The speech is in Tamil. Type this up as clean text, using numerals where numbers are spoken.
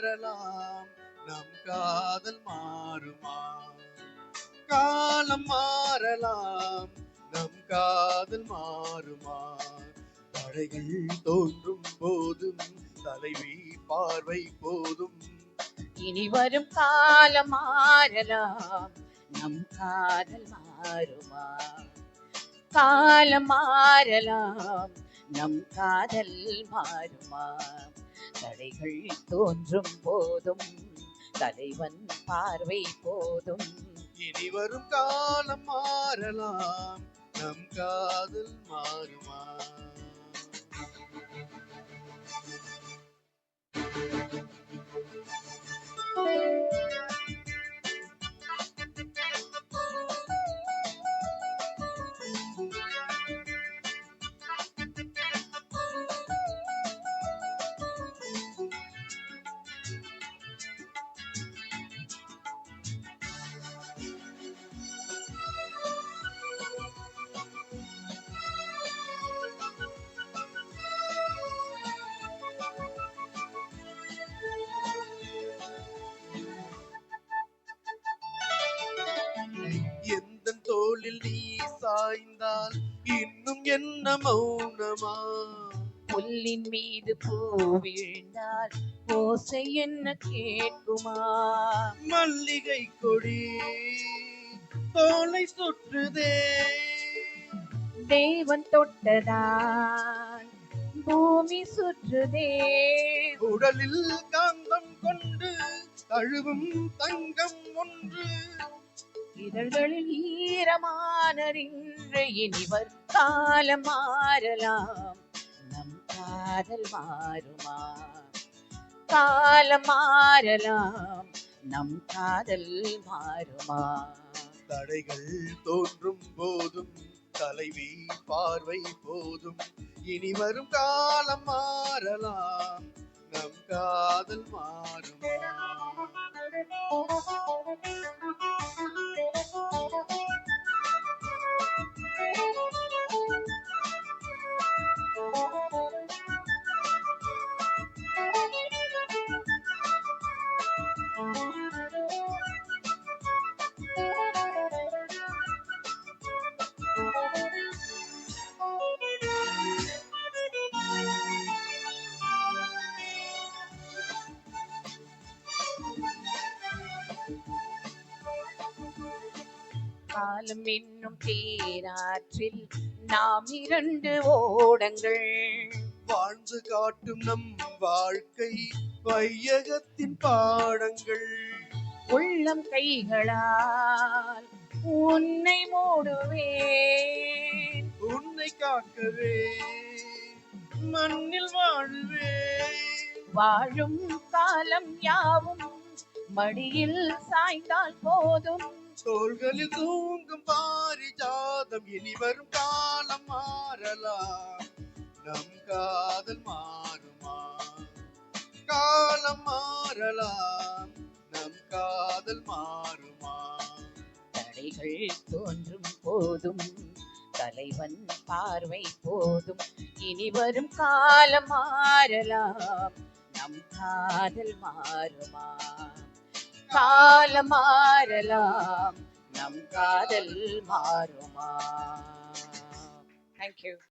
மாறலாம், நம் காதல் மாறுமா? காலம் மாறலாம், நம் காதல் மாறுமா? தடைகள் தோன்றும் போதும் தலைவி பார்வை போதும். இனி வரும் காலம் மாறலாம், நம் காதல் மாறுமா? காலம் மாறலாம், நம் காதல் மாறுமா? தடைகள் தோன்றும் போதும் தலைவன் பார்வை போதும். இனி வரும் காலம் மாறலாம், நம் காதல் மாறுமா? எந்த தோளில் நீ சாய்ந்தால் இன்னும் என்ன மௌனமா? புல்லின் மீது பூ விழுந்தால் ஓசை என்ன கேட்குமா? மல்லிகை கொடி தோலை சுற்றுதே, தேவன் தொட்டதால் பூமி சுற்றுதே. உடலில் காந்தம் கொண்டு தழுவும் தங்கம் ஒன்று. இதழ்களில் ஈரமானறின்று இனிவர் காலம் மாறலாம், நம் காதல் மாறுமா? காலம் மாறலாம், நம் காதல் மாறுமா? தடைகள் தோன்றும் போதும் தலைவி பார்வை போதும். இனி வரும் காலம் மாறலாம், நம் காதல் மாறுமா? காலம் என்னும் தேராற்றில் நாம் இரண்டு ஓடங்கள். வாழ்ந்து காட்டும் நம் வாழ்க்கை வையகத்தின் பாடங்கள். உள்ளம் கைகளால் உன்னை மூடுவேன், உன்னை காக்கவே மண்ணில் வாழுவேன். வாழும் காலம் யாவும் மடியில் சாய்ந்தால் போதும். தோள்களில் தூங்கும் பாரிஜாதம். இனி வரும் காலம் மாறலாம், நம் காதல் மாறுமா? காலம் மாறலாம், நம் காதல் மாறுமா? தடைகள் தோன்றும் போதும் தலைவன் பார்வை போதும். இனி வரும் காலம் மாறலாம், நம் காதல் மாறுமா? காலம் மாறலாம், நம் காதல் மாறுமா? Thank you.